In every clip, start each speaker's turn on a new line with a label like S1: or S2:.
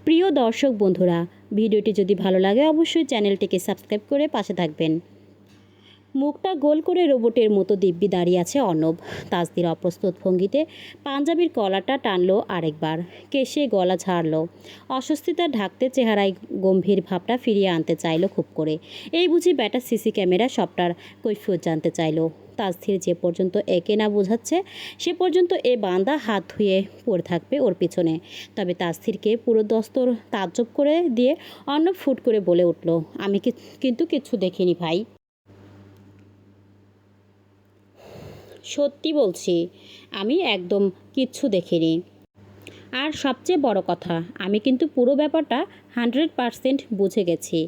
S1: প্রিয় দর্শক বন্ধুরা, ভিডিওটি যদি ভালো লাগে অবশ্যই চ্যানেলটিকে সাবস্ক্রাইব করে পাশে থাকবেন। মুখটা গোল করে রোবটের মতো দিব্যি দাঁড়িয়ে আছে অর্ণব। তাসদির অপ্রস্তুত ভঙ্গিতে পাঞ্জাবির কলারটা টানলো আরেকবার, কেশে গলা ঝাড়ল। অস্বস্তিতা ঢাকতে চেহারায় গম্ভীর ভাবটা ফিরিয়ে আনতে চাইল খুব করে। এই বুঝি ব্যাটা সিসি ক্যামেরা সবটার কৈফিয়ত জানতে চাইল। তাসদির যে পর্যন্ত একে না বোঝাচ্ছে সে পর্যন্ত এ বান্দা হাত ধুয়ে পড়ে থাকবে ওর পিছনে। তবে তাসদিরকে পুরো দস্তর তাজ্জব করে দিয়ে অর্ণব ফুট করে বলে উঠল, আমি কিন্তু কিচ্ছু দেখিনি ভাই। সত্যি বলছি, আমি একদম কিচ্ছু দেখিনি। আর সবচেয়ে বড় কথা, আমি কিন্তু পুরো ব্যাপারটা 100% বুঝে গেছি।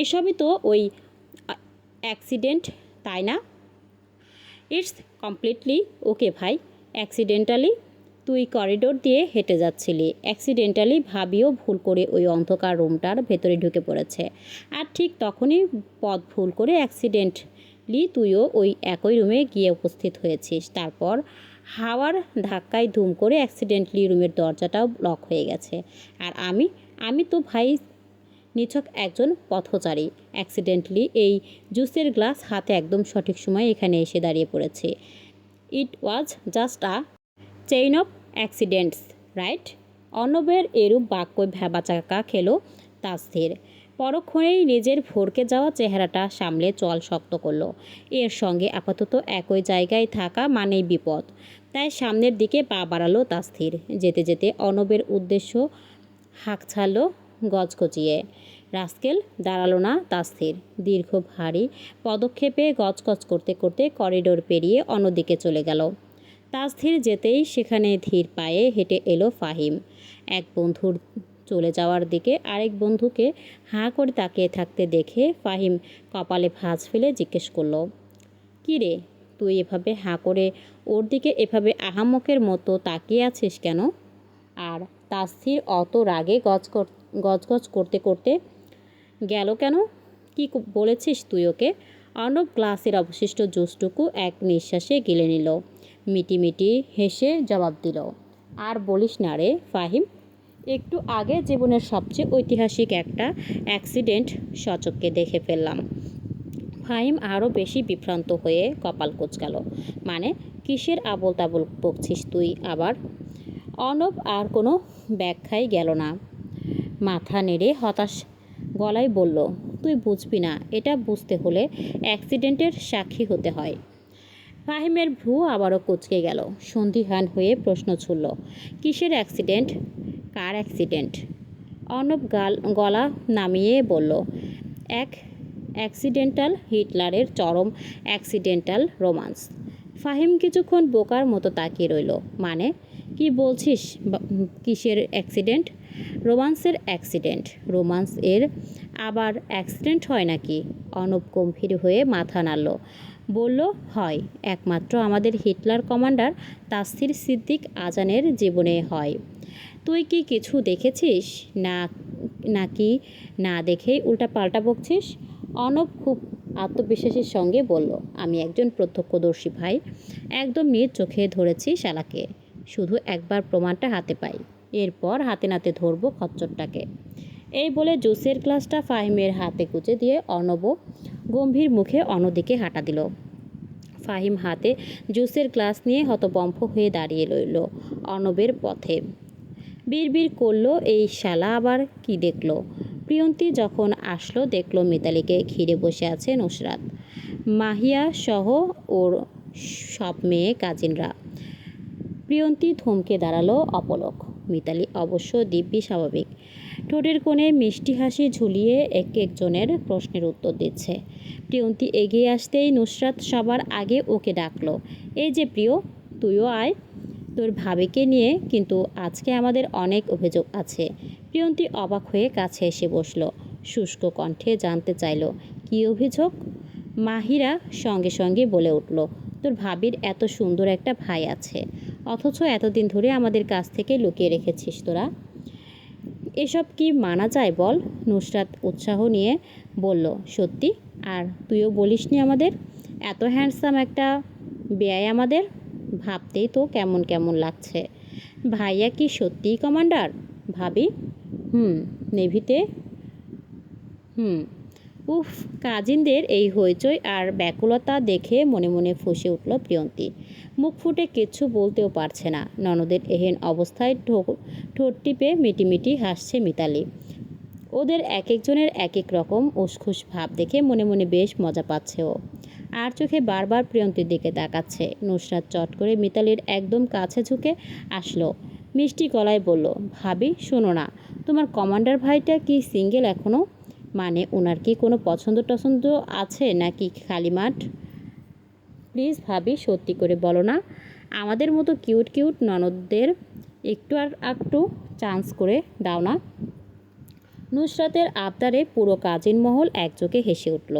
S1: এসবই তো ওই অ্যাক্সিডেন্ট, তাই না? ইটস কমপ্লিটলি ওকে ভাই। অ্যাক্সিডেন্টালি তুই করিডোর দিয়ে হেঁটে যাচ্ছিলি, অ্যাক্সিডেন্টালি ভাবিও ভুল করে ওই অন্ধকার রুমটার ভেতরে ঢুকে পড়েছে। আর ঠিক তখনই পথ ভুল করে অ্যাক্সিডেন্টলি তুইও ওই একই রুমে গিয়ে উপস্থিত হয়েছিস। তারপর হাওয়ার ধাক্কায় ধুম করে অ্যাক্সিডেন্টলি রুমের দরজাটাও লক হয়ে গেছে। আর আমি তো ভাই নিছক একজন পথচারী। অ্যাক্সিডেন্টলি এই জুসের গ্লাস হাতে একদম সঠিক সময়ে এখানে এসে দাঁড়িয়ে পড়েছে। It was just a chain of accidents, right? অর্ণবের এরূপ বাক্য ভ্যাবাচাকা খেল তাসদির। পরক্ষণেই নিজের ভরকে যাওয়া চেহারাটা সামলে চল শক্ত করল। এর সঙ্গে আপাতত একই জায়গায় থাকা মানেই বিপদ। তাই সামনের দিকে পা বাড়ালো তাসদির। যেতে যেতে অর্ণবের উদ্দেশ্য হাঁক ছাড়ল গজগজিয়ে। রাস্কেল দাঁড়ালো না তাসদির। দীর্ঘ ভারী পদক্ষেপে গজগজ করতে করতে করিডোর পেরিয়ে অন্যদিকে চলে গেল। তাসদির যেতেই সেখানে ধীর পায়ে হেঁটে এলো ফাহিম। এক বন্ধুর চলে যাওয়ার দিকে আরেক বন্ধুকে হাঁ করে তাকিয়ে থাকতে দেখে ফাহিম কপালে ভাঁজ ফেলে জিজ্ঞেস করলো, কী রে, তুই এভাবে হাঁ করে ওর দিকে এভাবে আহাম্মকের মতো তাকিয়ে আছিস কেন? আর তাসদির অত রাগে গজগজ করতে করতে গেল কেন? কি বলেছিস তুই ওকে? অর্ণব গ্লাসের অবশিষ্ট জুসটুকু এক নিঃশ্বাসে গিলে নিল। মিটিমিটি হেসে জবাব দিল, আর বলিস না রে ফাহিম, একটু আগে জীবনের সবচেয়ে ঐতিহাসিক একটা অ্যাক্সিডেন্ট সচক্ষে দেখে ফেললাম। ফাহিম আরও বেশি বিভ্রান্ত হয়ে কপাল কুঁচকাল। মানে কিসের আবোল তাবোল বকছিস তুই আবার? অর্ণব আর কোনো ব্যাখ্যাই গেল না। মাথা নেড়ে হতাশ গলায় বলল, তুই বুঝবি না, এটা বুঝতে হলে অ্যাক্সিডেন্টের সাক্ষী হতে হয়। ফাহিমের ভ্রু আবারও কুঁচকে গেল। সন্দিহান হয়ে প্রশ্ন ছুড়ল, কিসের অ্যাক্সিডেন্ট? কার অ্যাক্সিডেন্ট? অর্ণব গলা নামিয়ে বলল, এক অ্যাক্সিডেন্টাল হিটলারের চরম অ্যাক্সিডেন্টাল রোমান্স। ফাহিম কিছুক্ষণ বোকার মতো তাকিয়ে রইল। মানে কি বলছিস? কিসের অ্যাক্সিডেন্ট? রোমান্সের অ্যাক্সিডেন্ট। রোমান্স এর আবার অ্যাক্সিডেন্ট হয় নাকি? অর্ণব গম্ভীর হয়ে মাথা নাড়ল। বলল, হয়। একমাত্র আমাদের হিটলার কমান্ডার তাসদির সিদ্দিক আজানের জীবনে হয়। তুই কি কিছু দেখেছিস নাকি না দেখেই উল্টাপাল্টা বকছিস? অর্ণব খুব আত্মবিশ্বাসের সঙ্গে বলল, আমি একজন প্রত্যক্ষদর্শী ভাই, একদম নিজ চোখে ধরেছি শালাকে। শুধু একবার প্রমাণটা হাতে পাই, এরপর হাতে নাতে ধরবো খচ্চরটাকে। এই বলে জুসের গ্লাসটা ফাহিমের হাতে গুঁজে দিয়ে অর্ণব গম্ভীর মুখে অন্যদিকে হাঁটা দিল। ফাহিম হাতে জুসের গ্লাস নিয়ে হতবম্ব হয়ে দাঁড়িয়ে রইল অর্ণবের পথে। বিড়বিড় করলো, এই শালা আবার কি দেখলো? প্রিয়ন্তী যখন আসলো দেখলো মিতালিকে ঘিরে বসে আছে নুসরাত, মাহিয়া সহ ওর সব মেয়ে কাজিনরা। প্রিয়ন্তী থমকে দাঁড়ালো অপলক। মিতালি অবশ্য দিব্যি স্বাভাবিক, ঠোঁটের কোণে মিষ্টি হাসি ঝুলিয়ে এক একজনের প্রশ্নের উত্তর দিচ্ছে। প্রিয়ন্তী এগিয়ে আসতেই নুসরাত সবার আগে ওকে ডাকলো, এই যে প্রিয়, তুইও আয়, তোর ভাবিকে নিয়ে কিন্তু আজকে আমাদের অনেক অভিযোগ আছে। প্রিয়ন্তী অবাক হয়ে কাছে এসে বসল। শুষ্ক কণ্ঠে জানতে চাইল, কী অভিযোগ? মাহিরা সঙ্গে সঙ্গে বলে উঠল, তোর ভাবির এত সুন্দর একটা ভাই আছে, অথচ এতদিন ধরে আমাদের কাছ থেকে লুকিয়ে রেখেছিস তোরা। এসব কি মানা যায় বল? নুসরাত উৎসাহ নিয়ে বলল, সত্যি? আর তুইও বলিসনি আমাদের? এত হ্যান্ডসাম একটা বেয়াই আমাদের, ভাবতেই তো কেমন কেমন লাগছে। ভাইয়া কি সত্যিই কমান্ডার? ভাবি নেভিতে। হুম উফ, কাজিনদের এই হইচই আর ব্যাকুলতা দেখে মনে মনে ফুঁসে উঠল প্রিয়ন্তী। মুখ ফুটে কিচ্ছু বলতেও পারছে না। ননদের এহেন অবস্থায় ঠোঁট টিপে মিটিমিটি হাসছে মিতালি। ওদের এক একজনের এক এক রকম উসখুস ভাব দেখে মনে মনে বেশ মজা পাচ্ছে ও। আর চোখে বারবার প্রিয়ন্তীর দিকে তাকাচ্ছে। নুসরাত চট করে মিতালির একদম কাছে ঝুঁকে আসলো, মিষ্টি গলায় বলল, ভাবি শোনো না, তোমার কমান্ডার ভাইটা কি সিঙ্গেল এখনও? মানে ওনার কি কোনো পছন্দ টছন্দ আছে নাকি খালি মাঠ? প্লিজ ভাবি সত্যি করে বলো না, আমাদের মতো কিউট কিউট ননদদের একটু আর একটু চান্স করে দাও না। নুসরাতের আবদারে পুরো কাজিন মহল একযোগে হেসে উঠল।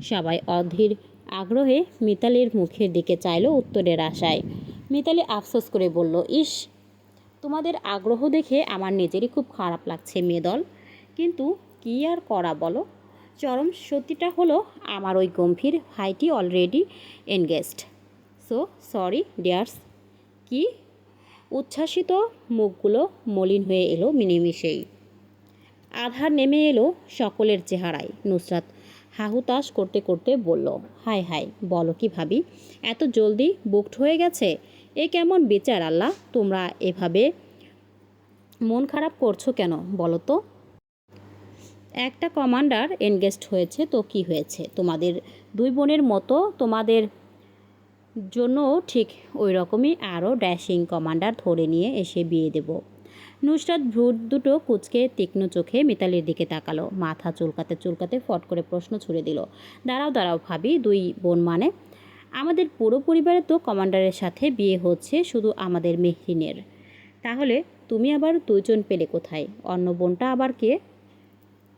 S1: সবাই অধীর আগ্রহে মিতালির মুখের দিকে চাইল উত্তরের আশায়। মিতালি আফসোস করে বলল, ইস, তোমাদের আগ্রহ দেখে আমার নিজেরই খুব খারাপ লাগছে মেয়েদল, কিন্তু কী আর করা বলো। চরম সত্যিটা হলো আমার ওই গম্ভীর ভাইটি already engaged. So sorry dears. কি? উচ্ছ্বাসিত মুখগুলো মলিন হয়ে এলো নিমেষেই। আধার নেমে এলো সকলের চেহারায়। নুসরাত হাহুতাশ করতে করতে বলল, হায় হায়, বলো কি ভাবি, এত জলদি বুকড হয়ে গেছে? এ কেমন বিচার আল্লাহ, তোমরা এভাবে মন খারাপ করছো কেন বলো তো? একটা কমান্ডার এনগেজড হয়েছে তো কি হয়েছে? তোমাদের দুই বোনের মতো তোমাদের জন্যও ঠিক ওই রকমই আরও ড্যাশিং কমান্ডার ধরে নিয়ে এসে বিয়ে দেব। নুসরাত ভ্রুট দুটো কুঁচকে তীক্ষ্ণ চোখে মিতালির দিকে তাকালো। মাথা চুলকাতে চুলকাতে ফট করে প্রশ্ন ছুড়ে দিল, দাঁড়াও দাঁড়াও ভাবি, দুই বোন মানে? আমাদের পুরো পরিবারে তো কমান্ডারের সাথে বিয়ে হচ্ছে শুধু আমাদের মেহরিনের। তাহলে তুমি আবার দুইজন পেলে কোথায়? অন্য বোনটা আবার কে?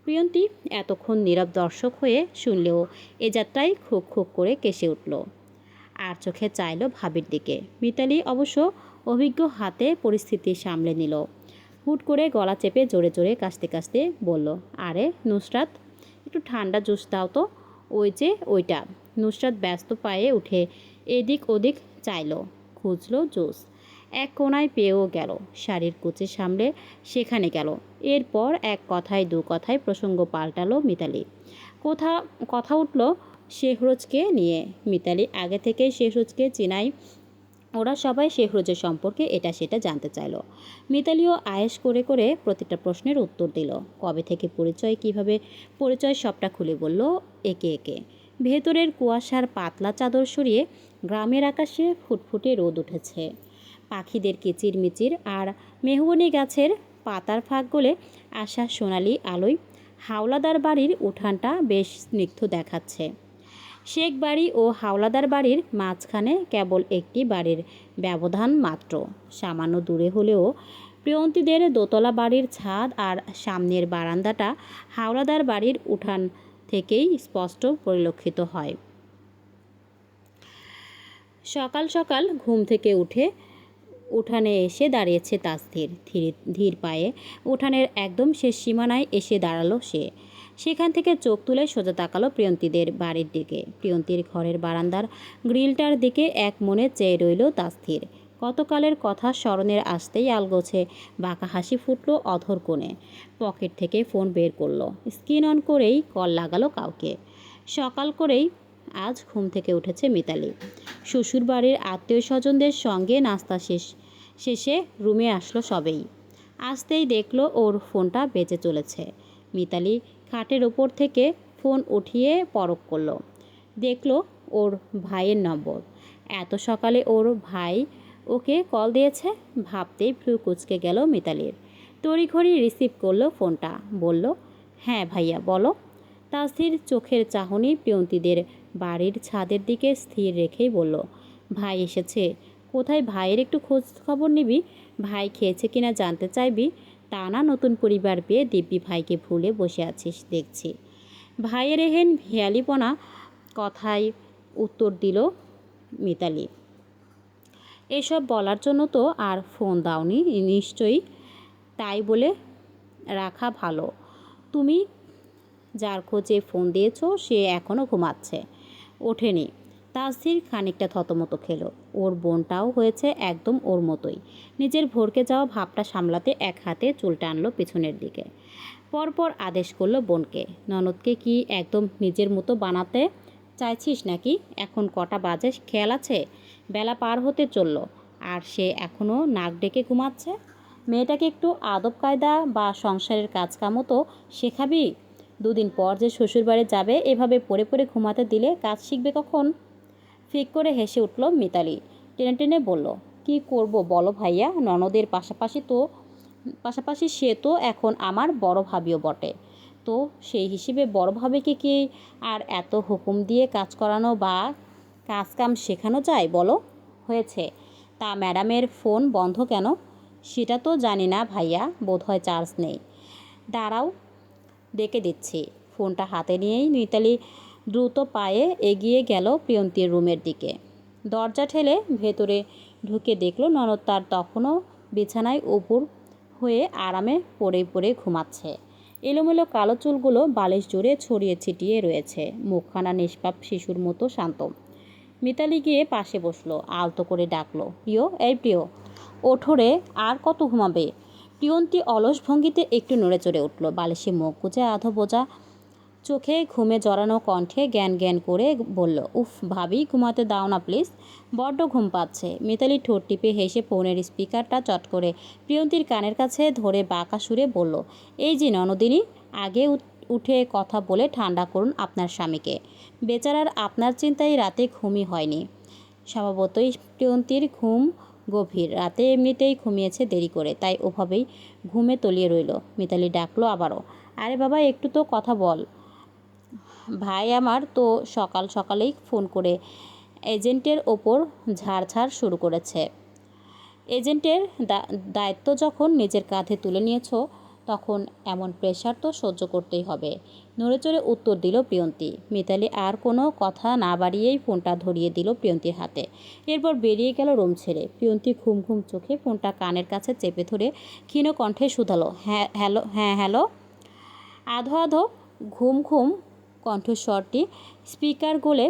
S1: প্রিয়ন্তী এতক্ষণ নীরব দর্শক হয়ে শুনলেও এ যাত্রায় খুব খুব করে কেসে উঠল আর চোখে চাইল ভাবির দিকে। মিতালি অবশ্য অভিজ্ঞ হাতে পরিস্থিতি সামলে নিল। হুট করে গলা চেপে জোরে জোরে কাশতে কাশতে বলল, আরে নুসরাত, একটু ঠান্ডা জুস দাও তো। ওই যে ওইটা। নুসরাত ব্যস্ত পায়ে উঠে এদিক ওদিক চাইল, খুঁজল জুস। এক কোনায় পেয়েও গেল, শাড়ির কুচি সামলে সেখানে গেল। এরপর এক কথায় দু কথায় প্রসঙ্গ পাল্টালো মিতালি। কথা উঠল শেহরোজকে নিয়ে। মিতালি আগে থেকেই শেহরোজকে চিনাই, ওরা সবাই শেহরোজের সম্পর্কে এটা সেটা জানতে চাইল। মিতালিও আয়েশ করে করে প্রতিটা প্রশ্নের উত্তর দিল। কবে থেকে পরিচয়, কিভাবে পরিচয়, সবটা খুলে বলল একে একে। ভেতরের কুয়াশার পাতলা চাদর সরিয়ে গ্রামের আকাশে ফুটফুটে রোদ উঠেছে। পাখিদের কিচিরমিচির আর মেহগনি গাছের পাতার ফাঁক গলে আসা সোনালি আলোয় হাওলাদার বাড়ির উঠানটা বেশ স্নিগ্ধ দেখাচ্ছে। শেখ বাড়ি ও হাওলাদার বাড়ির মাঝখানে কেবল একটি বাড়ির ব্যবধান মাত্র। সামান্য দূরে হলেও প্রিয়ন্তীদের দোতলা বাড়ির ছাদ আর সামনের বারান্দাটা হাওলাদার বাড়ির উঠান থেকেই স্পষ্ট পরিলক্ষিত হয়। সকাল সকাল ঘুম থেকে উঠে উঠানে এসে দাঁড়িয়েছে তাসধীর। ধীর পায়ে উঠানের একদম শেষ সীমানায় এসে দাঁড়ালো সে। সেখান থেকে চোখ তুলে সোজা তাকালো প্রিয়ন্তীদের বাড়ির দিকে। প্রিয়ন্তীর ঘরের বারান্দার গ্রিলটার দিকে এক মনে চেয়ে রইল তাসধীর। গতকালের কথা স্মরণের আসতেই আলগোছে বাঁকা হাসি ফুটল অধর কোণে। পকেট থেকে ফোন বের করলো, স্ক্রিন অন করেই কল লাগালো কাউকে। সকাল করেই আজ ঘুম থেকে উঠেছে মিতালি। শ্বশুর বাড়ির আত্মীয় স্বজনদের সঙ্গে নাস্তা শেষে রুমে আসলো সবেই। আসতেই দেখলো ওর ফোনটা বেজে চলেছে। মিতালি খাটের ওপর থেকে ফোন উঠিয়ে পরখ করলো। দেখলো ওর ভাইয়ের নম্বর। এত সকালে ওর ভাই ওকে কল দিয়েছে ভাবতেই ভ্রু কুঁচকে গেল মিতালির। তড়িঘড়ি রিসিভ করলো ফোনটা, বলল, হ্যাঁ ভাইয়া বলো। তাসধীর চোখের চাহনি প্রিয়ন্তীদের বাড়ির ছাদের দিকে স্থির রেখেই বলল, ভাই এসেছে? কোথায় ভাইয়ের একটু খোঁজ খবর নিবি, ভাই খেয়েছে কিনা জানতে চাইবি, তা না নতুন পরিবার পেয়ে দিব্যি ভাইকে ভুলে বসে আছিস দেখছি। ভাইয়ের এহেন হেয়ালিপনা কথায় উত্তর দিল মিতালি, এসব বলার জন্য তো আর ফোন দাওনি নিশ্চয়ই, তাই বলে রাখা ভালো। তুমি যার খোঁজে ফোন দিয়েছো সে এখনও ঘুমাচ্ছে, ওঠেনি। তাসজির খানিকটা থতমত খেলো। ওর বোনটাও হয়েছে একদম ওর মতোই। নিজের ভরকে যাওয়া ভাবটা সামলাতে এক হাতে চুল টানলো পিছনের দিকে। পরপর আদেশ করলো বোনকে, ননদকে কি একদম নিজের মতো বানাতে চাইছিস নাকি? এখন কটা বাজে খেয়াল আছে? বেলা পার হতে চলল, আর সে এখনও নাক ডেকে ঘুমাচ্ছে। মেয়েটাকে একটু আদব কায়দা বা সংসারের কাজকামও তো শেখাবি। দুদিন পর যে শ্বশুরবাড়ি যাবে, এভাবে পড়ে পড়ে ঘুমাতে দিলে কাজ শিখবে কখন? ফিক করে হেসে উঠল মিতালি। টেনে টেনে বলল, কি করব বলো ভাইয়া, ননদের পাশাপাশি সে তো এখন আমার বড় ভাবিও বটে। তো সেই হিসেবে বড় ভাবিকে কি আর এত হুকুম দিয়ে কাজ করানো বা কাজ কাম শেখানো যায় বলো? হয়েছে। তা ম্যাডামের ফোন বন্ধ কেন? সেটা তো জানি না ভাইয়া, বোধহয় চার্জ নেই। দাঁড়াও, ডেকে দিচ্ছি। ফোনটা হাতে নিয়েই মিতালি দ্রুত পায়ে এগিয়ে গেল প্রিয়ন্তীর রুমের দিকে। দরজা ঠেলে ভেতরে ঢুকে দেখল ননদ তার তখনও বিছানায় উপুর হয়ে আরামে পড়ে পড়ে ঘুমাচ্ছে। এলোমেলো কালো চুলগুলো বালিশ জুড়ে ছড়িয়ে ছিটিয়ে রয়েছে, মুখখানা নিষ্পাপ শিশুর মতো শান্ত। মিতালি গিয়ে পাশে বসলো, আলতো করে ডাকলো, প্রিয়, এই প্রিয়, ওঠো রে, আর কত ঘুমাবে? প্রিয়ন্তী অলস ভঙ্গিতে একটু নড়ে চড়ে উঠল, বালিশে মুখ গুজে আধো বোঝা চোখে ঘুমে জড়ানো কণ্ঠে জ্ঞান জ্ঞান করে বলল, উফ ভাবি, ঘুমাতে দাও না প্লিজ, বড্ড ঘুম পাচ্ছে। মিতালি ঠোঁট টিপে হেসে ফোনের স্পিকারটা চট করে প্রিয়ন্তীর কানের কাছে ধরে বাঁকা সুরে বলল, এই যে ননদিনী, আগে উঠে কথা বলে ঠান্ডা করুন আপনার স্বামীকে। বেচারার আপনার চিন্তায় রাতে ঘুমই হয়নি। স্বভাবতই প্রিয়ন্তীর ঘুম গভীর, রাতে এমনিতেই ঘুমিয়েছে দেরি করে, তাই ওভাবেই ঘুমে তলিয়ে রইল। মিতালি ডাকলো আবারও, আরে বাবা, একটু তো কথা বল। ভাই আমার তো সকাল সকালেই ফোন করে এজেন্টের ওপর ঝাড়ঝাড় শুরু করেছে। এজেন্টের দায়িত্ব যখন নিজের কাঁধে তুলে নিয়েছো, তখন এমন প্রেশার তো সহ্য করতেই হবে। নড়েচড়ে উত্তর দিল প্রিয়ন্তী। মিতালি আর কোনো কথা না বাড়িয়েই ফোনটা ধরিয়ে দিল প্রিয়ন্তীর হাতে। এরপর বেরিয়ে গেল রুম ছেড়ে। প্রিয়ন্তী ঘুম ঘুম চোখে ফোনটা কানের কাছে চেপে ধরে ক্ষীণ কণ্ঠে শুধালো, হ্যাঁ হ্যালো, হ্যাঁ হ্যালো। আধো আধো ঘুম ঘুম কণ্ঠস্বরটি স্পিকার গলে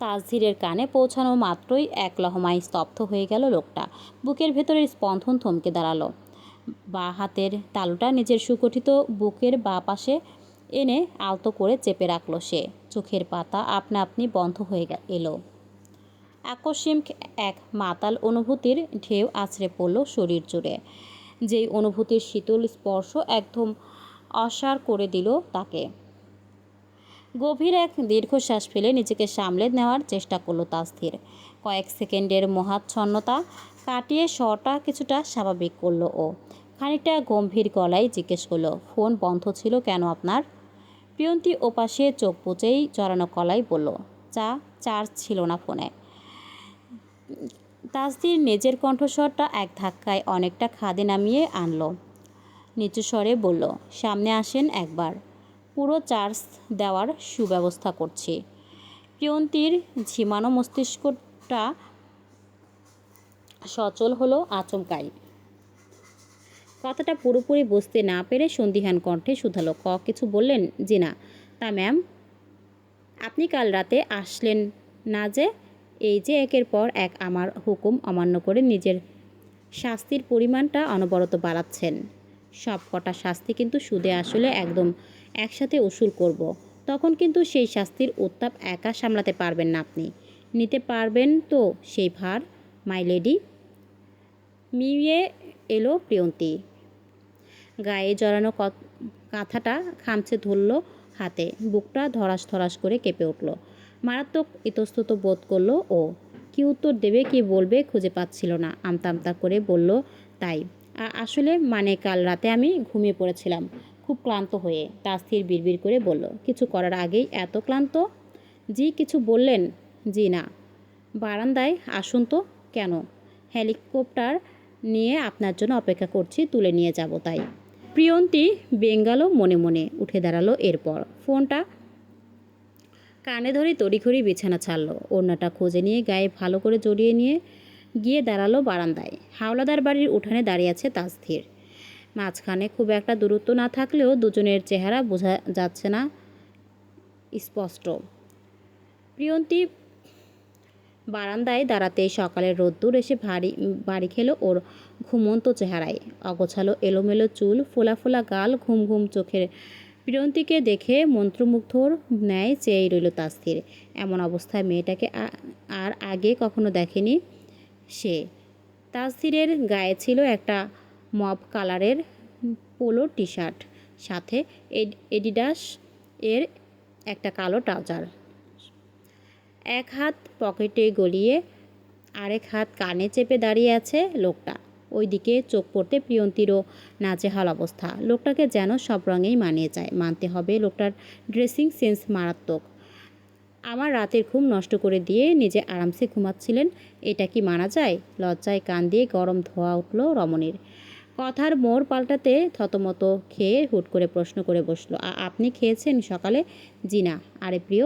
S1: তাসজিরের কানে পৌঁছানো মাত্রই এক লহমায় স্তব্ধ হয়ে গেল লোকটা। বুকের ভেতরের স্পন্দন থমকে দাঁড়ালো। বাঁ হাতের তালুটা নিজের সুগঠিত বুকের বাঁ পাশে এনে আলতো করে চেপে রাখলো সে। চোখের পাতা আপনা আপনি বন্ধ হয়ে এলো। আকস্মিক এক মাতাল অনুভূতির ঢেউ আছড়ে পড়ল শরীর জুড়ে, যেই অনুভূতির শীতল স্পর্শ একদম অসাড় করে দিল তাকে। গভীর এক দীর্ঘশ্বাস ফেলে নিজেকে সামলে নেওয়ার চেষ্টা করলো তাসজির। কয়েক সেকেন্ডের মোহাচ্ছন্নতা কাটিয়ে স্বরটা কিছুটা স্বাভাবিক করলো ও। খানিকটা গম্ভীর গলায় জিজ্ঞেস করলো, ফোন বন্ধ ছিল কেন আপনার? প্রিয়ন্তী ওপাশে চোখ বুজেই জড়ানো গলায় বলল, চার্জ ছিল না ফোনে। তাসজির নিজের কণ্ঠস্বরটা এক ধাক্কায় অনেকটা খাদে নামিয়ে আনলো। নিচু স্বরে বলল, সামনে আসেন একবার, পুরো চার্জ দেওয়ার সুব্যবস্থা করছি। প্রিয়ন্তীর ঝিমানো মস্তিষ্কটা সচল হলো আচমকাই। কথাটা পুরোপুরি বুঝতে না পেরে সন্দিহান কণ্ঠে শুধালো, কিছু বললেন? জি না। তা ম্যাম, আপনি কাল রাতে আসলেন না যে? এই যে একের পর এক আমার হুকুম অমান্য করে নিজের শাস্তির পরিমাণটা অনবরত বাড়াচ্ছেন। সব কটা শাস্তি কিন্তু সুদে আসলে একদম একসাথে উসুল করব। তখন কিন্তু সেই শাস্তির উত্তাপ একা সামলাতে পারবেন না আপনি। নিতে পারবেন তো সেই ভার, মাই লেডি? মিয়ে এলো প্রিয়ন্তী। গায়ে জড়ানো কাঁথাটা খামচে ধরল হাতে, বুকটা ধরাস ধরাস করে কেঁপে উঠল। মারাত্মক ইতস্তত বোধ করলো ও। কি উত্তর দেবে, কি বলবে খুঁজে পাচ্ছিল না। আমতা আমতা করে বলল, তাই আসলে মানে কাল রাতে আমি ঘুমিয়ে পড়েছিলাম খুব ক্লান্ত হয়ে। তাসজির বিড়বিড় করে বলল, কিছু করার আগেই এত ক্লান্ত? জি কিছু বললেন? জি না। বারান্দায় আসুন তো। কেন? হেলিকপ্টার নিয়ে আপনার জন্য অপেক্ষা করছি, তুলে নিয়ে যাব তাই। প্রিয়ন্তী বেঙ্গালো মনে মনে, উঠে দাঁড়ালো। এরপর ফোনটা কানে ধরে তড়িঘড়ি বিছানা ছাড়ল। ওড়নাটা খুঁজে নিয়ে গায়ে ভালো করে জড়িয়ে নিয়ে গিয়ে দাঁড়ালো বারান্দায়। হাওলাদার বাড়ির উঠানে দাঁড়িয়ে আছে তাসজির। মাঝখানে খুব একটা দূরত্ব না থাকলেও দুজনের চেহারা বোঝা যাচ্ছে না স্পষ্ট। প্রিয়ন্তী বারান্দায় দাঁড়াতেই সকালের রোদ্দুর এসে বাড়ি খেলো ওর ঘুমন্ত চেহারায়। অগোছালো এলোমেলো চুল, ফোলা ফোলা গাল, ঘুম ঘুম চোখের প্রিয়ন্তীকে দেখে মন্ত্রমুগ্ধর ন্যায় চেয়েই রইল তাসফির। এমন অবস্থায় মেয়েটাকে আর আগে কখনো দেখেনি সে। তাসফিরের গায়ে ছিল একটা মব কালারের পোলো টি শার্ট, সাথে এডিডাস এর একটা কালো ট্রাউজার। এক হাত পকেটে গলিয়ে আরেক হাত কানে চেপে দাঁড়িয়ে আছে লোকটা। ওইদিকে চোখ পড়তে প্রিয়ন্তীরও নাজেহাল অবস্থা। লোকটাকে যেন সব রঙেই মানিয়ে যায়। মানতে হবে লোকটার ড্রেসিং সেন্স মারাত্মক। আমার রাতের ঘুম নষ্ট করে দিয়ে নিজে আরামসে ঘুমাচ্ছিলেন, এটা কি মানা যায়? লজ্জায় কান দিয়ে গরম ধোয়া উঠল রমণীর। কথার মোড় পাল্টাতে থতমত খেয়ে হুট করে প্রশ্ন করে বসলো, আপনি খেয়েছেন সকালে? জি না। আরে প্রিয়,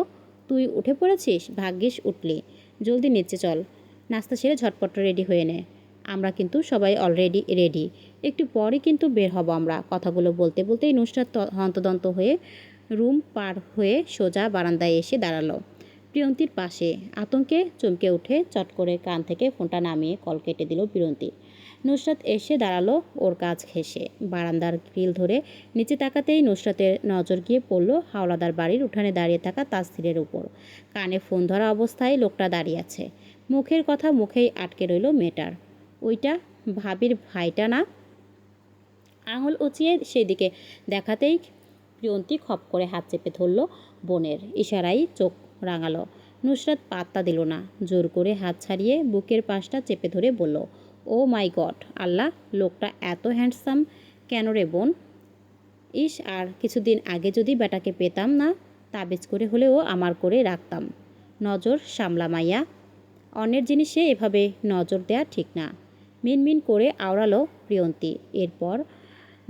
S1: তুই উঠে পড়েছিস? ভাগ্যিস উঠলি। জলদি নিচে চল, নাস্তা সেরে ঝটপট রেডি হয়ে নে। আমরা কিন্তু সবাই অলরেডি রেডি, একটু পরই কিন্তু বের হব আমরা। কথাগুলো বলতে বলতেই নুসরাত হন্তদন্ত হয়ে রুম পার হয়ে সোজা বারান্দায় এসে দাঁড়ালো প্রিয়ন্তীর পাশে। আতঙ্কে চমকে উঠে চট করে কান থেকে ফোনটা নামিয়ে কল কেটে দিল প্রিয়ন্তী। নুসরাত এসে দাঁড়ালো ওর কাছ ঘেঁষে। বারান্দার গ্রিল ধরে নিচে তাকাতেই নুসরাতের নজর গিয়ে পড়ল হাওলাদার বাড়ির উঠানে দাঁড়িয়ে থাকা তাসফিরের উপর। কানে ফোন ধরা অবস্থায় লোকটা দাঁড়িয়ে আছে। মুখের কথা মুখেই আটকে রইল মেয়েটার। ওইটা ভাবির ভাইটা না? আঙুল উঁচিয়ে সেদিকে দেখাতেই প্রিয়ন্তী খপ করে হাত চেপে ধরল বোনের। ইশারায় চোখ রাঙালো। নুসরাত পাত্তা দিল না, জোর করে হাত ছাড়িয়ে বুকের পাশটা চেপে ধরে বলল, ও মাই গড, আল্লাহ, লোকটা এত হ্যান্ডসাম কেন রে বোন? ইস, আর কিছুদিন আগে যদি বেটাকে পেতাম না, তাবিজ করে হলেও আমার করে রাখতাম। নজর সামলা মাইয়া, অন্যের জিনিসে এভাবে নজর দেয়া ঠিক না। মিনমিন করে আওড়ালো প্রিয়ন্তী। এরপর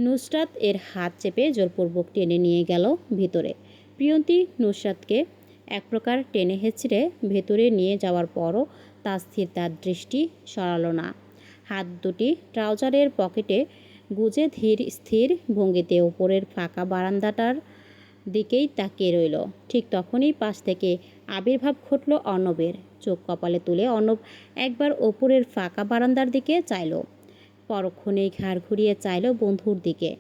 S1: নুসরাত এর হাত চেপে জোরপূর্বক টেনে নিয়ে গেল ভিতরে। প্রিয়ন্তী নুসরাতকে এক প্রকার টেনে হেঁচড়ে ভেতরে নিয়ে যাওয়ার পরও তাসফির তার দৃষ্টি সরালো না। হাত দুটি ট্রাউজারের পকেটে গুজে ধীর স্থির ভঙ্গিতে ওপরের ফাঁকা বারান্দাটার দিকেই তাকিয়ে রইল। ঠিক তখনই পাশ থেকে আবির্ভাব ঘটল অর্ণবের। চোখ কপালে তুলে অর্ণব একবার ওপরের ফাঁকা বারান্দার দিকে চাইল, পরক্ষণেই ঘাড় ঘুরিয়ে চাইল বন্ধুর দিকে।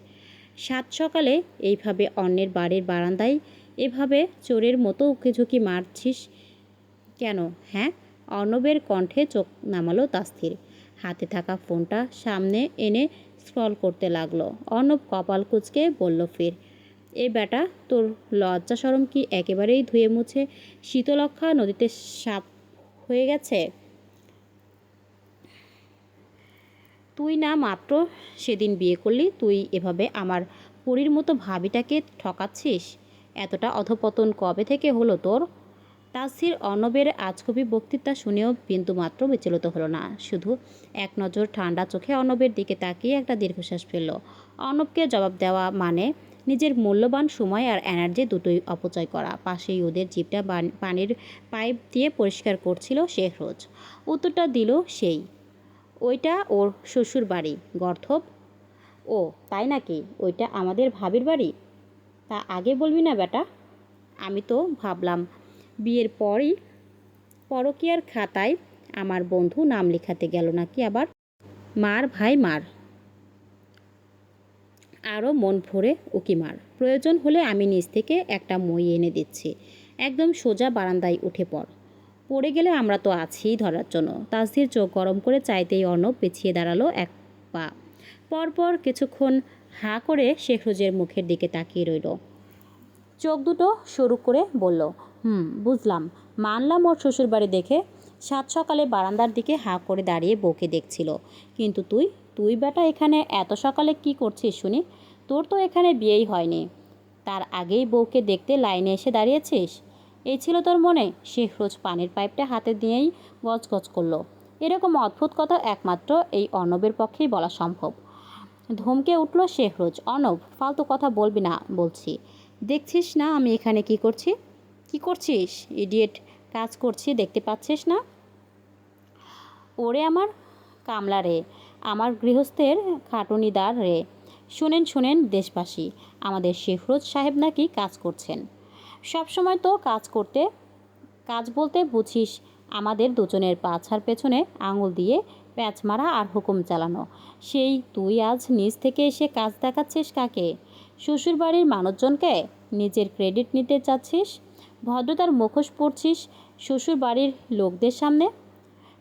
S1: সাত সকালে এইভাবে অন্যের বাড়ির বারান্দায় এভাবে চোরের মতো উকিঝুঁকি মারছিস কেন, হ্যাঁ? অর্ণবের কণ্ঠে চোখ নামালো তাসফির। হাতে থাকা ফোনটা সামনে এনে স্ক্রল করতে লাগলো। অর্ণব কপাল কুঁচকে বলল ফির, এ বেটা, তোর লজ্জা শরম কি একেবারেই ধুয়ে মুছে শীতলক্ষা নদীতে সাপ হয়ে গেছে? তুই না মাত্র সেদিন বিয়ে করলি, তুই এভাবে আমার পরীর মতো ভাবিটাকে ঠকাচ্ছিস? এতটা অধপতন কবে থেকে হলো তোর? তাসফির অর্ণবের আজগুবি বক্তৃতা শুনেও বিন্দুমাত্র বিচলিত হলো না। শুধু এক নজর ঠান্ডা চোখে অর্ণবের দিকে তাকিয়ে একটা দীর্ঘশ্বাস ফেলল। অর্ণবকে জবাব দেওয়া মানে নিজের মূল্যবান সময় আর এনার্জি দুটোই অপচয় করা। পাশেই ওদের জিপটা পানির পাইপ দিয়ে পরিষ্কার করছিল শেহরোজ। উত্তরটা দিল সেই, ওইটা ওর শ্বশুর বাড়ি গর্ধব। ও তাই নাকি? ওইটা আমাদের ভাবির বাড়ি? তা আগে বলবি না বেটা? আমি তো ভাবলাম বিয়ের পরই পরকীয়ার খাতায় আমার বন্ধু নাম লেখাতে গেল নাকি আবার। মার ভাই মার, আরও মন ভরে উকি মার। প্রয়োজন হলে আমি নিজ থেকে একটা মই এনে দিচ্ছি। একদম সোজা বারান্দায় উঠে পড়ে গেলে আমরা তো আছিই ধরার জন্য। তাসফির চোখ গরম করে চাইতেই অর্ণব পিছিয়ে দাঁড়ালো এক পা। পরপর কিছুক্ষণ হাঁ করে শেহরোজের মুখের দিকে তাকিয়ে রইল। চোখ দুটো সরু করে বলল, বুঝলাম, মানলাম ওর শ্বশুরবাড়ি দেখে। সাত সকালে বারান্দার দিকে হাঁ করে দাঁড়িয়ে বউকে দেখছিল। কিন্তু তুই বেটা এখানে এত সকালে কি করছিস শুনি? তোর তো এখানে বিয়েই হয়নি, তার আগেই বউকে দেখতে লাইনে এসে দাঁড়িয়েছিস? এই ছিল তোর মনে? শেহরোজ পানির পাইপটা হাতে দিয়েই গজগজ করলো। এরকম অদ্ভুত কথা একমাত্র এই অর্ণবের পক্ষেই বলা সম্ভব। ধমকে উঠল শেহরোজ, অর্ণব, ফালতু কথা বলবি না বলছি। দেখছিস না আমি এখানে কি করছি? কি করছিস ইডিয়েট? কাজ করছি, দেখতে পাচ্ছিস না? ওরে আমার কামলা রে, আমার গৃহস্থের খাটুনিদার রে। শোনেন দেশবাসী, আমাদের শেহরোজ সাহেব নাকি কাজ করছেন। সবসময় তো কাজ বলতে বুঝিস আমাদের দুজনের পাছার পেছনে আঙুল দিয়ে প্যাঁচ মারা আর হুকুম চালানো। সেই তুই আজ নিজ থেকে এসে কাজ দেখাচ্ছিস কাকে? শ্বশুরবাড়ির মানুষজনকে? নিজের ক্রেডিট নিতে চাচ্ছিস? ভদ্রতার মুখোশ পরছিস শ্বশুরবাড়ির লোকদের সামনে?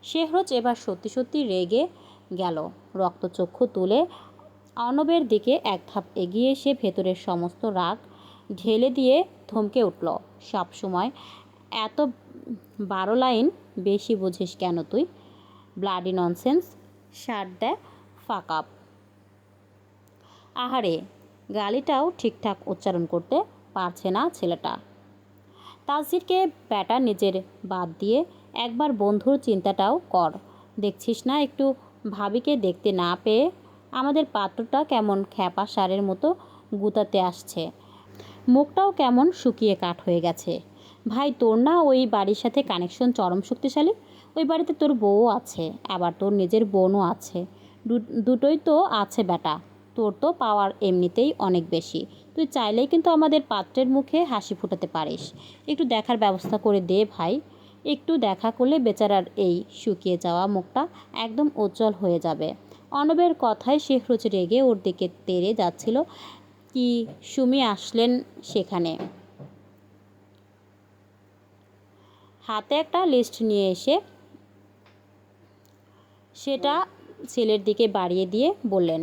S1: শেহরজ এবার সত্যি সত্যি রেগে গেল। রক্তচক্ষু তুলে অর্ণবের দিকে এক ধাপ এগিয়ে এসে ভেতরের সমস্ত রাগ ঢেলে দিয়ে ধমকে উঠল, সব সময় এত 12 লাইন বেশি বুঝিস কেন তুই? Bloody nonsense, shut the fuck up. আহারে, গালিটাও ঠিকঠাক উচ্চারণ করতে পারছে না ছেলেটা। তাসজিরকে ব্যাটা নিজের বাদ দিয়ে একবার বন্ধুর চিন্তাটাও কর। দেখছিস না একটু ভাবিকে দেখতে না পেয়ে আমাদের পাত্রটা কেমন খ্যাপা সারের মতো গুতাতে আসছে, মুখটাও কেমন শুকিয়ে কাঠ হয়ে গেছে। ভাই, তোর না ওই বাড়ির সাথে কানেকশন চরম শক্তিশালী? ওই বাড়িতে তোর বউও আছে, আবার তোর নিজের বোনও আছে। দুটোই তো আছে বেটা। তোর তো পাওয়ার এমনিতেই অনেক বেশি। তুই চাইলেই কিন্তু আমাদের পাত্রের মুখে হাসি ফোটাতে পারিস। একটু দেখার ব্যবস্থা করে দে ভাই। একটু দেখা করলে বেচারার এই শুকিয়ে যাওয়া মুখটা একদম উজ্জ্বল হয়ে যাবে। অর্ণবের কথায় শেহরজ রেগে ওর দিকে তেড়ে যাচ্ছিল কি সুমি আসলেন সেখানে। হাতে একটা লিস্ট নিয়ে এসে সেটা ছেলের দিকে বাড়িয়ে দিয়ে বললেন,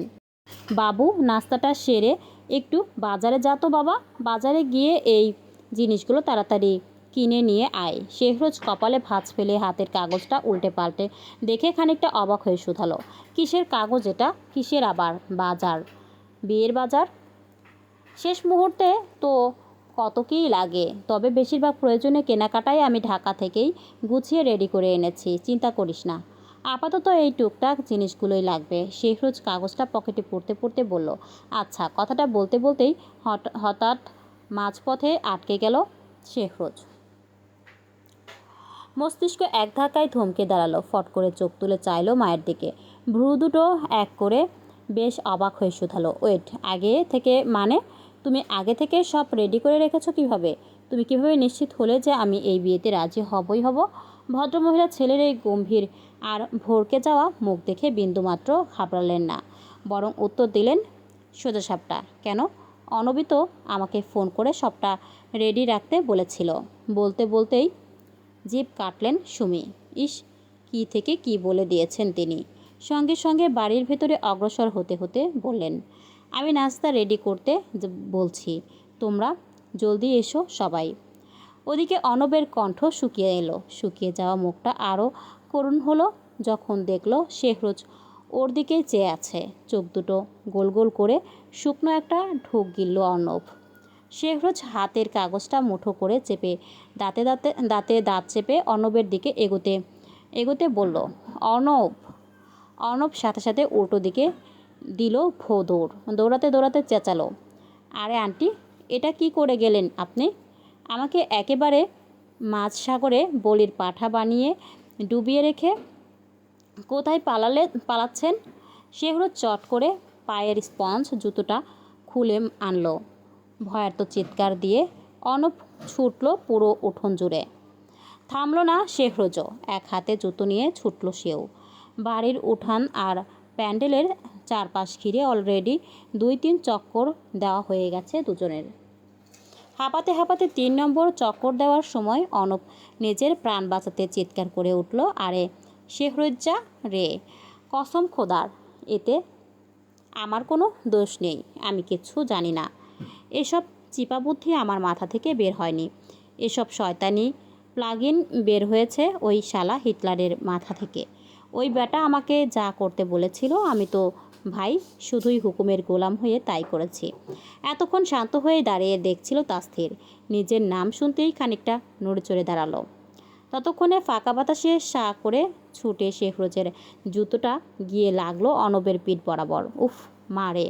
S1: বাবু নাস্তাটা সেরে একটু বাজারে যা তো বাবা। বাজারে গিয়ে এই জিনিসগুলো তাড়াতাড়ি কিনে নিয়ে আয়। শেহরজ কপালে ভাঁজ ফেলে হাতের কাগজটা উল্টে পাল্টে দেখে খানিকটা অবাক হয়ে শুধালো, কিসের কাগজ এটা? কিসের আবার বাজার? বিয়ের বাজার? শেষ মুহূর্তে তো কত কী লাগে, তবে বেশিরভাগ প্রয়োজনে কেনাকাটাই আমি ঢাকা থেকেই গুছিয়ে রেডি করে এনেছি, চিন্তা করিস না। আপাতত এই টুকটাক জিনিসগুলোই লাগবে। শেহরজ কাগজটা পকেটে পড়তে পড়তে বলল, আচ্ছা। কথাটা বলতে বলতেই হঠাৎ মাঝপথে আটকে গেল শেহরজ। মস্তিষ্ক এক ধাক্কায় থমকে দাঁড়ালো। ফট করে চোখ তুলে চাইলো মায়ের দিকে। ভ্রু দুটো এক করে বেশ অবাক হয়ে শুধালো, ওয়েট, আগে থেকে মানে? তুমি আগে থেকে সব রেডি করে রেখেছো কীভাবে? তুমি কীভাবে নিশ্চিত হলে যে আমি এই বিয়েতে রাজি হবই হব? ভদ্রমহিলা ছেলের এই গম্ভীর আর ভরকে যাওয়া মুখ দেখে বিন্দুমাত্র ঘাবড়ালেন না, বরং উত্তর দিলেন সোজাসাপটা, কেন? অনবিত আমাকে ফোন করে সবটা রেডি রাখতে বলেছিল। বলতে বলতেই জিভ কাটলেন সুমি। ইস, কী থেকে কি বলে দিয়েছেন তিনি। সঙ্গে সঙ্গে বাড়ির ভেতরে অগ্রসর হতে হতে বললেন, আমি নাস্তা রেডি করতে বলছি, তোমরা জলদি এসো সবাই। ওদিকে অনবের কণ্ঠ শুকিয়ে এলো। শুকিয়ে যাওয়া মুখটা আরও করুণ হলো যখন দেখলো শেহরজ ওর দিকে চেয়ে আছে। চোখ দুটো গোল গোল করে শুকনো একটা ঢোক গিলল অর্ণব। শেহরজ হাতের কাগজটা মুঠো করে চেপে দাঁতে দাঁত চেপে অর্ণবের দিকে এগোতে এগোতে বলল, অর্ণব। অর্ণব সাথে সাথে উল্টো দিকে দিল ভো দৌড়। দৌড়াতে দৌড়াতে চেঁচালো, আরে আন্টি, এটা কি করে গেলেন আপনি? আমাকে একেবারে মাঝ সাগরে বলির পাঠা বানিয়ে ডুবিয়ে রেখে কোথায় পালাচ্ছেন? শেহরজ চট করে পায়ের স্পঞ্জ জুতোটা খুলে আনলো। ভয়ার্ত চিৎকার দিয়ে অর্ণব ছুটল পুরো উঠোন জুড়ে। থামল না শেহরজও। এক হাতে জুতো নিয়ে ছুটল সেও। বাড়ির উঠান আর প্যান্ডেলের চারপাশ ঘিরে অলরেডি 2-3 চক্কর দেওয়া হয়ে গেছে দুজনের। হাঁপাতে হাঁপাতে 3 নম্বর চক্কর দেওয়ার সময় অর্ণব নিজের প্রাণ বাঁচাতে চিৎকার করে উঠল, আরে শেহরজ্জা রে, কসম খোদার, এতে আমার কোনো দোষ নেই, আমি কিচ্ছু জানি না। এসব চিপা বুদ্ধি আমার মাথা থেকে বের হয়নি। এসব শয়তানি প্লাগইন বের হয়েছে ওই শালা হিটলারের মাথা থেকে। ওই বেটা আমাকে যা করতে বলেছিল আমি তো ভাই শুধুই হুকুমের গোলাম হয়ে তাই করেছি। এতক্ষণ শান্ত হয়ে দাঁড়িয়ে দেখছিল তাসথির। নিজের নাম শুনতেই খানিকটা নড়েচড়ে দাঁড়ালো। ততক্ষণে ফাঁকা বাতাসে সা করে ছুটে শেহরজের জুতোটা গিয়ে লাগলো অর্ণবের পিঠ বরাবর। উফ মারে!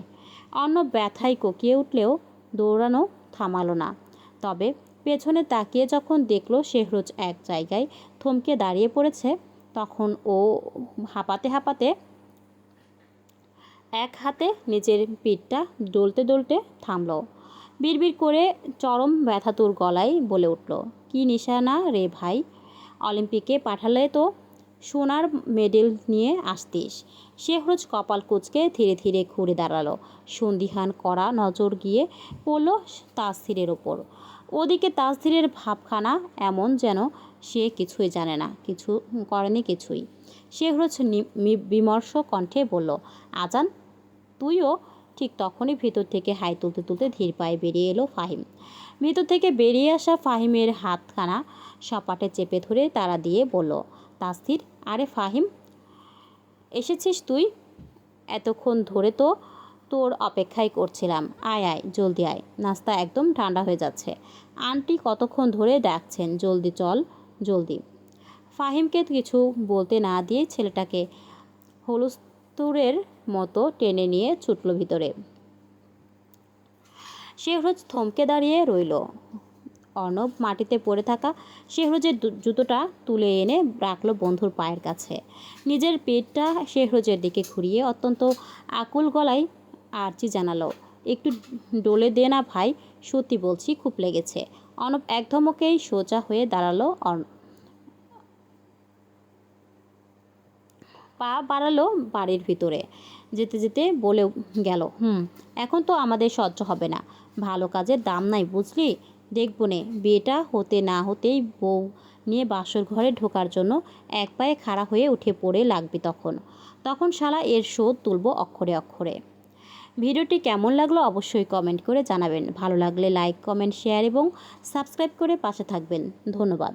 S1: অর্ণব ব্যথায় কোকিয়ে উঠলেও দৌড়ানো থামালো না। তবে পেছনে তাকিয়ে যখন দেখলো শেহরজ এক জায়গায় থমকে দাঁড়িয়ে পড়েছে, তখন ও হাঁপাতে হাঁপাতে এক হাতে নিজের পিঠটা ডলতে ডলতে থামল। বিড়বিড় করে চরম ব্যথাতুর গলায় বলে উঠল, কি নিশানা রে ভাই? অলিম্পিকে পাঠালে তো সোনার মেডেল নিয়ে আসতিস। শেহরজ কপাল কুঁচকে ধীরে ধীরে ঘুরে দাঁড়ালো। সন্দিহান করা নজর গিয়ে পড়ল তাসথিরের ওপর। ওদিকে তাসথিরের ভাবখানা এমন যেন সে কিছুই জানে না, কিছু করেনি কিছুই। শেহরজ বিমর্ষ কণ্ঠে বলল, আজান। তুইও। ঠিক তখনই ভিতর থেকে হাই তুলতে তুলতে ধীর পায়ে বেরিয়ে এলো ফাহিম। ভিতর থেকে বেরিয়ে আসা ফাহিমের হাতখানা সপাটে চেপে ধরে তাড়া দিয়ে বলল, তাসথির। আরে ফাহিম, এসেছিস তুই? এতক্ষণ ধরে তো তোর অপেক্ষাই করছিলাম। আয় আয়, জলদি আয়, নাস্তা একদম ঠান্ডা হয়ে যাচ্ছে। আন্টি কতক্ষণ ধরে ডাকছেন, জলদি চল, জলদি। ফাহিমকে কিছু বলতে না দিয়ে ছেলেটাকে হলুস্তুরের মতো টেনে নিয়ে ছুটল ভিতরে। শেহরজ থমকে দাঁড়িয়ে রইল। অর্ণব মাটিতে পড়ে থাকা শেহরজের জুতোটা তুলে এনে রাখলো বন্ধুর পায়ের কাছে। নিজের পেটটা শেহরজের দিকে ঘুরিয়ে অত্যন্ত আকুল গলায় আর্জি জানালো, একটু ডলে দে না ভাই, সত্যি বলছি খুব লেগেছে। অর্ণব এক ধমকেই সোজা হয়ে দাঁড়ালো, পা বাড়ালো বাড়ির ভিতরে। যেতে যেতে বলে গেল, এখন তো আমাদের সহ্য হবে না। ভালো কাজের দাম নাই বুঝলি। দেখব নে, বিয়েটা হতে না হতেই বউ নিয়ে বাসর ঘরে ঢোকার জন্য এক পায়ে খাড়া হয়ে উঠে পড়ে লাগবি তখন শালা এর শোধ তুলব অক্ষরে অক্ষরে। ভিডিওটি কেমন লাগলো অবশ্যই কমেন্ট করে জানাবেন। ভালো লাগলে লাইক, কমেন্ট, শেয়ার এবং সাবস্ক্রাইব করে পাশে থাকবেন। ধন্যবাদ।